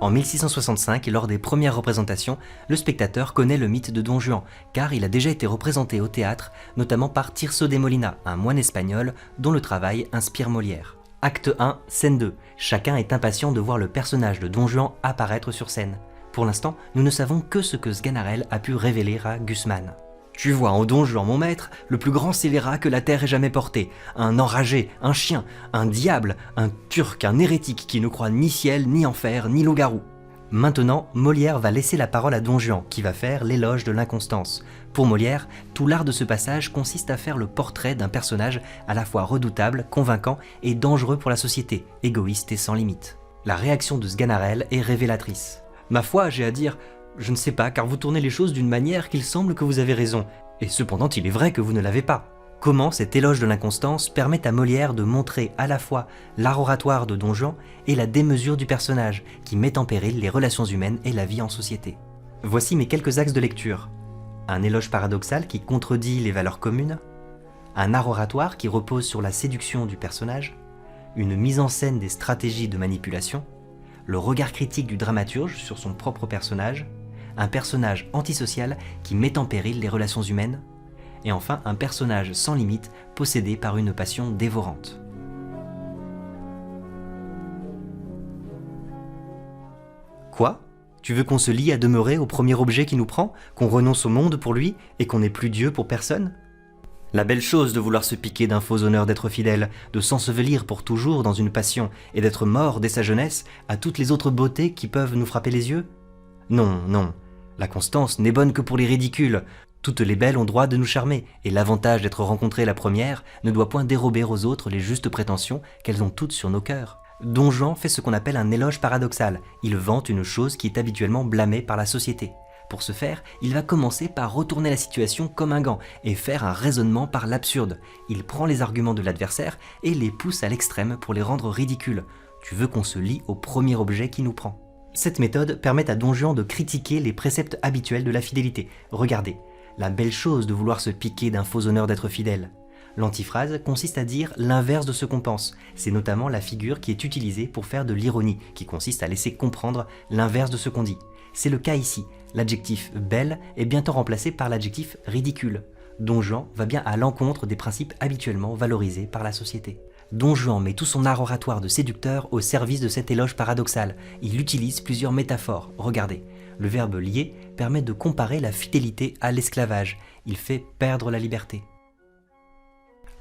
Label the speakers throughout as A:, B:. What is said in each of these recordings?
A: En 1665, lors des premières représentations, le spectateur connaît le mythe de Don Juan, car il a déjà été représenté au théâtre, notamment par Tirso de Molina, un moine espagnol dont le travail inspire Molière. Acte 1, scène 2. Chacun est impatient de voir le personnage de Don Juan apparaître sur scène. Pour l'instant, nous ne savons que ce que Sganarelle a pu révéler à Gusman. Tu vois en Don Juan, mon maître, le plus grand scélérat que la terre ait jamais porté, un enragé, un chien, un diable, un turc, un hérétique qui ne croit ni ciel, ni enfer, ni loup-garou. Maintenant, Molière va laisser la parole à Don Juan, qui va faire l'éloge de l'inconstance. Pour Molière, tout l'art de ce passage consiste à faire le portrait d'un personnage à la fois redoutable, convaincant et dangereux pour la société, égoïste et sans limite. La réaction de Sganarelle est révélatrice. Ma foi, j'ai à dire, je ne sais pas, car vous tournez les choses d'une manière qu'il semble que vous avez raison, et cependant il est vrai que vous ne l'avez pas. Comment cet éloge de l'inconstance permet à Molière de montrer à la fois l'art oratoire de Don Juan et la démesure du personnage, qui met en péril les relations humaines et la vie en société. Voici mes quelques axes de lecture. Un éloge paradoxal qui contredit les valeurs communes, un art oratoire qui repose sur la séduction du personnage, une mise en scène des stratégies de manipulation, le regard critique du dramaturge sur son propre personnage, un personnage antisocial qui met en péril les relations humaines, et enfin un personnage sans limite possédé par une passion dévorante. Quoi ? Tu veux qu'on se lie à demeurer au premier objet qui nous prend, qu'on renonce au monde pour lui et qu'on n'ait plus Dieu pour personne ? La belle chose de vouloir se piquer d'un faux honneur d'être fidèle, de s'ensevelir pour toujours dans une passion et d'être mort dès sa jeunesse à toutes les autres beautés qui peuvent nous frapper les yeux ? Non, non, la constance n'est bonne que pour les ridicules. Toutes les belles ont droit de nous charmer, et l'avantage d'être rencontrée la première ne doit point dérober aux autres les justes prétentions qu'elles ont toutes sur nos cœurs. Don Juan fait ce qu'on appelle un éloge paradoxal. Il vante une chose qui est habituellement blâmée par la société. Pour ce faire, il va commencer par retourner la situation comme un gant et faire un raisonnement par l'absurde. Il prend les arguments de l'adversaire et les pousse à l'extrême pour les rendre ridicules. Tu veux qu'on se lie au premier objet qui nous prend. Cette méthode permet à Don Juan de critiquer les préceptes habituels de la fidélité. Regardez, la belle chose de vouloir se piquer d'un faux honneur d'être fidèle. L'antiphrase consiste à dire l'inverse de ce qu'on pense. C'est notamment la figure qui est utilisée pour faire de l'ironie, qui consiste à laisser comprendre l'inverse de ce qu'on dit. C'est le cas ici. L'adjectif « belle » est bientôt remplacé par l'adjectif « ridicule ». Don Juan va bien à l'encontre des principes habituellement valorisés par la société. Don Juan met tout son art oratoire de séducteur au service de cet éloge paradoxal. Il utilise plusieurs métaphores. Regardez, le verbe « lier » permet de comparer la fidélité à l'esclavage. Il fait perdre la liberté.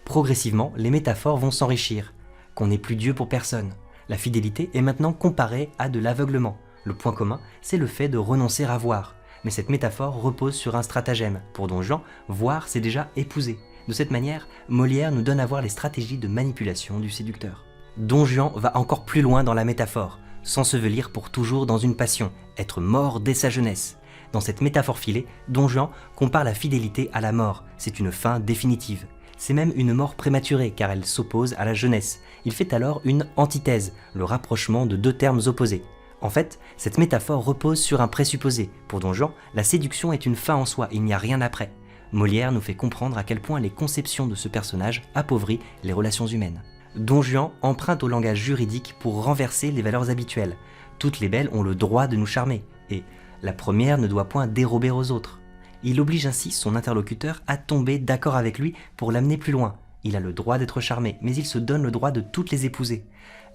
A: Progressivement, les métaphores vont s'enrichir. Qu'on n'ait plus Dieu pour personne. La fidélité est maintenant comparée à de l'aveuglement. Le point commun, c'est le fait de renoncer à voir. Mais cette métaphore repose sur un stratagème. Pour Don Juan, voir, c'est déjà épouser. De cette manière, Molière nous donne à voir les stratégies de manipulation du séducteur. Don Juan va encore plus loin dans la métaphore, s'ensevelir pour toujours dans une passion, être mort dès sa jeunesse. Dans cette métaphore filée, Don Juan compare la fidélité à la mort. C'est une fin définitive. C'est même une mort prématurée car elle s'oppose à la jeunesse. Il fait alors une antithèse, le rapprochement de deux termes opposés. En fait, cette métaphore repose sur un présupposé. Pour Don Juan, la séduction est une fin en soi, il n'y a rien après. Molière nous fait comprendre à quel point les conceptions de ce personnage appauvrissent les relations humaines. Don Juan emprunte au langage juridique pour renverser les valeurs habituelles. Toutes les belles ont le droit de nous charmer, et la première ne doit point dérober aux autres. Il oblige ainsi son interlocuteur à tomber d'accord avec lui pour l'amener plus loin. Il a le droit d'être charmé, mais il se donne le droit de toutes les épouser.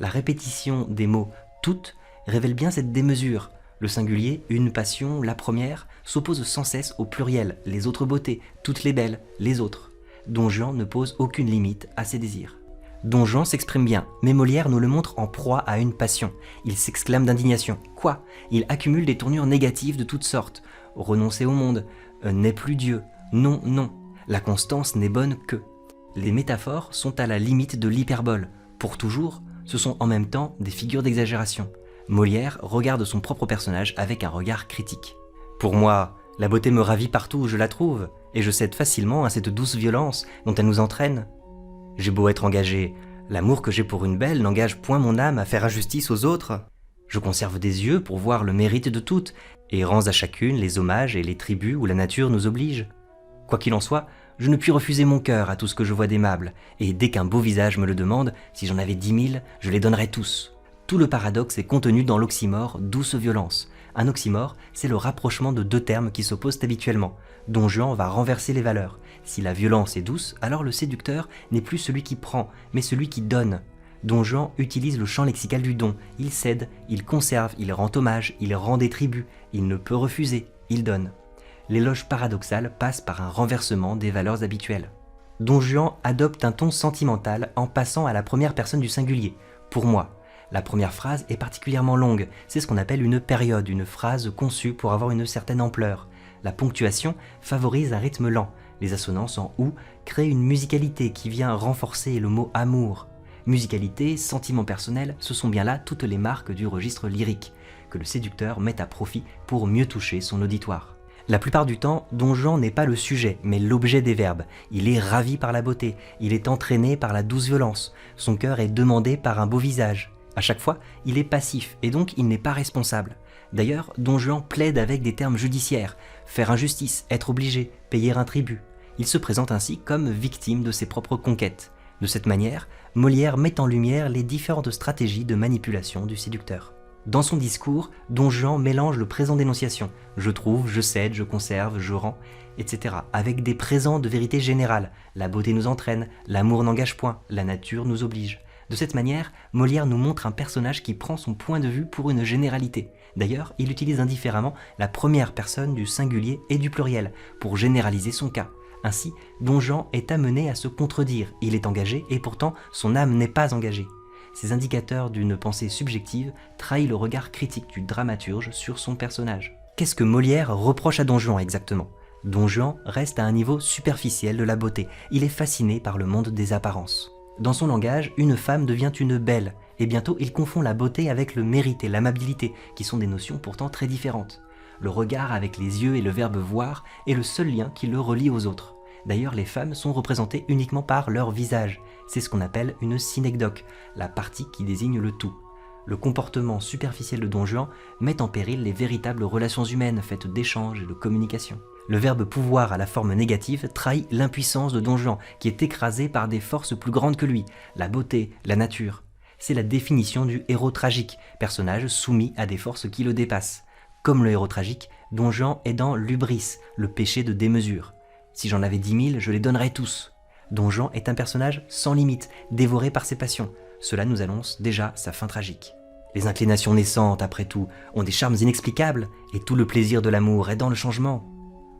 A: La répétition des mots « toutes » révèle bien cette démesure. Le singulier, une passion, la première, s'oppose sans cesse au pluriel, les autres beautés, toutes les belles, les autres. Don Juan ne pose aucune limite à ses désirs. Don Juan s'exprime bien, mais Molière nous le montre en proie à une passion. Il s'exclame d'indignation. Quoi ? Il accumule des tournures négatives de toutes sortes. Renoncer au monde, n'est plus Dieu, non, non. La constance n'est bonne que. Les métaphores sont à la limite de l'hyperbole. Pour toujours, ce sont en même temps des figures d'exagération. Molière regarde son propre personnage avec un regard critique. Pour moi, la beauté me ravit partout où je la trouve, et je cède facilement à cette douce violence dont elle nous entraîne. J'ai beau être engagé, l'amour que j'ai pour une belle n'engage point mon âme à faire injustice aux autres. Je conserve des yeux pour voir le mérite de toutes, et rends à chacune les hommages et les tributs où la nature nous oblige. Quoi qu'il en soit, je ne puis refuser mon cœur à tout ce que je vois d'aimable, et dès qu'un beau visage me le demande, si j'en avais 10 000, je les donnerais tous. Tout le paradoxe est contenu dans l'oxymore douce violence. Un oxymore, c'est le rapprochement de deux termes qui s'opposent habituellement. Don Juan va renverser les valeurs. Si la violence est douce, alors le séducteur n'est plus celui qui prend, mais celui qui donne. Don Juan utilise le champ lexical du don. Il cède, il conserve, il rend hommage, il rend des tributs, il ne peut refuser, il donne. L'éloge paradoxal passe par un renversement des valeurs habituelles. Don Juan adopte un ton sentimental en passant à la première personne du singulier. Pour moi. La première phrase est particulièrement longue, c'est ce qu'on appelle une période, une phrase conçue pour avoir une certaine ampleur. La ponctuation favorise un rythme lent, les assonances en « ou » créent une musicalité qui vient renforcer le mot « amour ». Musicalité, sentiment personnel, ce sont bien là toutes les marques du registre lyrique, que le séducteur met à profit pour mieux toucher son auditoire. La plupart du temps, Don Juan n'est pas le sujet, mais l'objet des verbes. Il est ravi par la beauté, il est entraîné par la douce violence, son cœur est demandé par un beau visage. À chaque fois, il est passif et donc il n'est pas responsable. D'ailleurs, Don Juan plaide avec des termes judiciaires, faire injustice, être obligé, payer un tribut. Il se présente ainsi comme victime de ses propres conquêtes. De cette manière, Molière met en lumière les différentes stratégies de manipulation du séducteur. Dans son discours, Don Juan mélange le présent d'énonciation, je trouve, je cède, je conserve, je rends, etc. avec des présents de vérité générale, la beauté nous entraîne, l'amour n'engage point, la nature nous oblige. De cette manière, Molière nous montre un personnage qui prend son point de vue pour une généralité. D'ailleurs, il utilise indifféremment la première personne du singulier et du pluriel pour généraliser son cas. Ainsi, Don Juan est amené à se contredire, il est engagé et pourtant son âme n'est pas engagée. Ces indicateurs d'une pensée subjective trahissent le regard critique du dramaturge sur son personnage. Qu'est-ce que Molière reproche à Don Juan exactement ? Don Juan reste à un niveau superficiel de la beauté, il est fasciné par le monde des apparences. Dans son langage, une femme devient une belle, et bientôt il confond la beauté avec le mérite et l'amabilité, qui sont des notions pourtant très différentes. Le regard avec les yeux et le verbe voir est le seul lien qui le relie aux autres. D'ailleurs, les femmes sont représentées uniquement par leur visage, c'est ce qu'on appelle une synecdoque, la partie qui désigne le tout. Le comportement superficiel de Don Juan met en péril les véritables relations humaines faites d'échanges et de communication. Le verbe pouvoir à la forme négative trahit l'impuissance de Don Juan, qui est écrasé par des forces plus grandes que lui, la beauté, la nature. C'est la définition du héros tragique, personnage soumis à des forces qui le dépassent. Comme le héros tragique, Don Juan est dans l'hubris, le péché de démesure. Si j'en avais 10 000, je les donnerais tous. Don Juan est un personnage sans limite, dévoré par ses passions. Cela nous annonce déjà sa fin tragique. Les inclinations naissantes, après tout, ont des charmes inexplicables, et tout le plaisir de l'amour est dans le changement.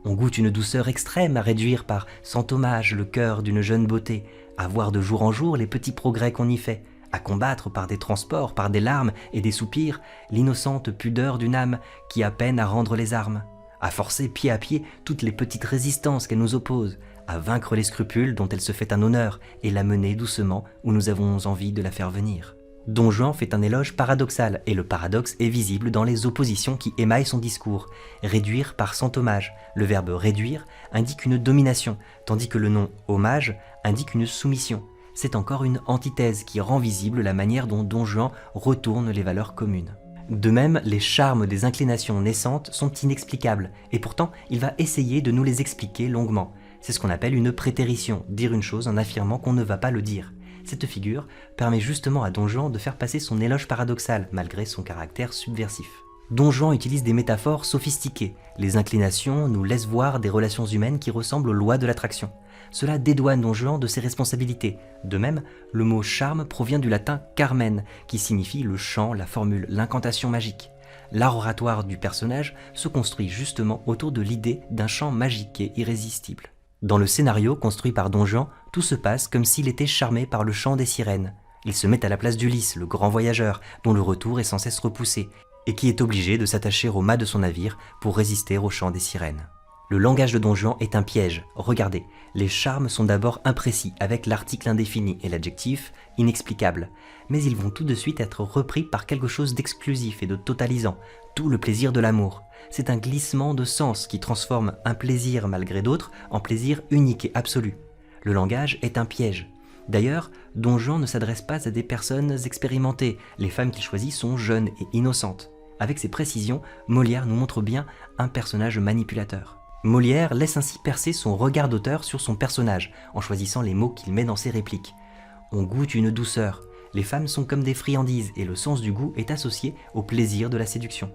A: On goûte une douceur extrême à réduire par cent hommages le cœur d'une jeune beauté, à voir de jour en jour les petits progrès qu'on y fait, à combattre par des transports, par des larmes et des soupirs, l'innocente pudeur d'une âme qui a peine à rendre les armes, à forcer pied à pied toutes les petites résistances qu'elle nous oppose, à vaincre les scrupules dont elle se fait un honneur et la mener doucement où nous avons envie de la faire venir. Don Juan fait un éloge paradoxal, et le paradoxe est visible dans les oppositions qui émaillent son discours. Réduire par cent hommages, le verbe réduire indique une domination, tandis que le nom hommage indique une soumission. C'est encore une antithèse qui rend visible la manière dont Don Juan retourne les valeurs communes. De même, les charmes des inclinations naissantes sont inexplicables, et pourtant il va essayer de nous les expliquer longuement. C'est ce qu'on appelle une prétérition, dire une chose en affirmant qu'on ne va pas le dire. Cette figure permet justement à Don Juan de faire passer son éloge paradoxal, malgré son caractère subversif. Don Juan utilise des métaphores sophistiquées. Les inclinations nous laissent voir des relations humaines qui ressemblent aux lois de l'attraction. Cela dédouane Don Juan de ses responsabilités. De même, le mot charme provient du latin carmen, qui signifie le chant, la formule, l'incantation magique. L'art oratoire du personnage se construit justement autour de l'idée d'un chant magique et irrésistible. Dans le scénario construit par Don Juan, tout se passe comme s'il était charmé par le chant des sirènes. Il se met à la place d'Ulysse, le grand voyageur, dont le retour est sans cesse repoussé, et qui est obligé de s'attacher au mât de son navire pour résister au chant des sirènes. Le langage de Don Juan est un piège. Regardez, les charmes sont d'abord imprécis avec l'article indéfini et l'adjectif inexplicable, mais ils vont tout de suite être repris par quelque chose d'exclusif et de totalisant, tout le plaisir de l'amour. C'est un glissement de sens qui transforme un plaisir malgré d'autres en plaisir unique et absolu. Le langage est un piège. D'ailleurs, Don Juan ne s'adresse pas à des personnes expérimentées, les femmes qu'il choisit sont jeunes et innocentes. Avec ces précisions, Molière nous montre bien un personnage manipulateur. Molière laisse ainsi percer son regard d'auteur sur son personnage, en choisissant les mots qu'il met dans ses répliques. On goûte une douceur, Les femmes sont comme des friandises et le sens du goût est associé au plaisir de la séduction.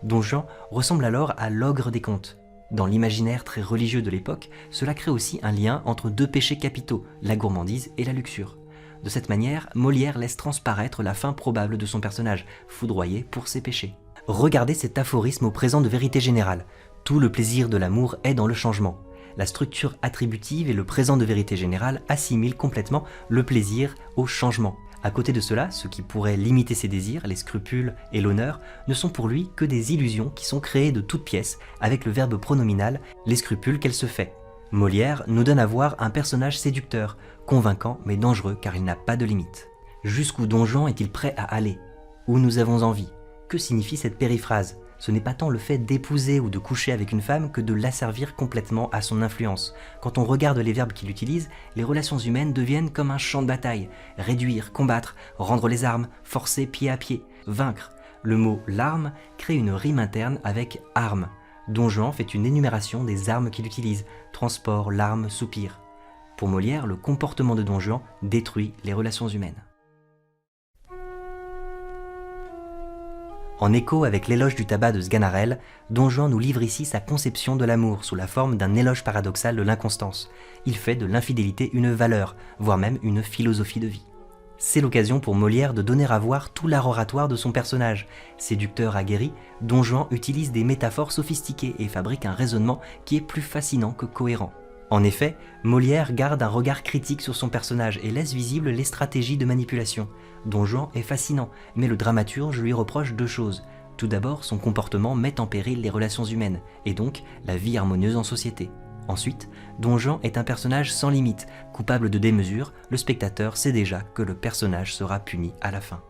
A: Don Juan ressemble alors à l'ogre des contes. Dans l'imaginaire très religieux de l'époque, cela crée aussi un lien entre deux péchés capitaux, la gourmandise et la luxure. De cette manière, Molière laisse transparaître la fin probable de son personnage, foudroyé pour ses péchés. Regardez cet aphorisme au présent de vérité générale. Tout le plaisir de l'amour est dans le changement. La structure attributive et le présent de vérité générale assimilent complètement le plaisir au changement. À côté de cela, ce qui pourrait limiter ses désirs, les scrupules et l'honneur, ne sont pour lui que des illusions qui sont créées de toutes pièces avec le verbe pronominal, les scrupules qu'elle se fait. Molière nous donne à voir un personnage séducteur, convaincant mais dangereux car il n'a pas de limite. Jusqu'où Don Juan est-il prêt à aller? Où nous avons envie? Que signifie cette périphrase? Ce n'est pas tant le fait d'épouser ou de coucher avec une femme que de l'asservir complètement à son influence. Quand on regarde les verbes qu'il utilise, les relations humaines deviennent comme un champ de bataille. Réduire, combattre, rendre les armes, forcer pied à pied, vaincre. Le mot « l'arme » crée une rime interne avec « arme ». Don Juan fait une énumération des armes qu'il utilise, transport, larmes, soupir. Pour Molière, le comportement de Don Juan détruit les relations humaines. En écho avec l'éloge du tabac de Sganarelle, Don Juan nous livre ici sa conception de l'amour sous la forme d'un éloge paradoxal de l'inconstance. Il fait de l'infidélité une valeur, voire même une philosophie de vie. C'est l'occasion pour Molière de donner à voir tout l'art oratoire de son personnage. Séducteur aguerri, Don Juan utilise des métaphores sophistiquées et fabrique un raisonnement qui est plus fascinant que cohérent. En effet, Molière garde un regard critique sur son personnage et laisse visibles les stratégies de manipulation. Don Juan est fascinant, mais le dramaturge lui reproche deux choses. Tout d'abord, son comportement met en péril les relations humaines, et donc la vie harmonieuse en société. Ensuite, Don Juan est un personnage sans limite, coupable de démesure, le spectateur sait déjà que le personnage sera puni à la fin.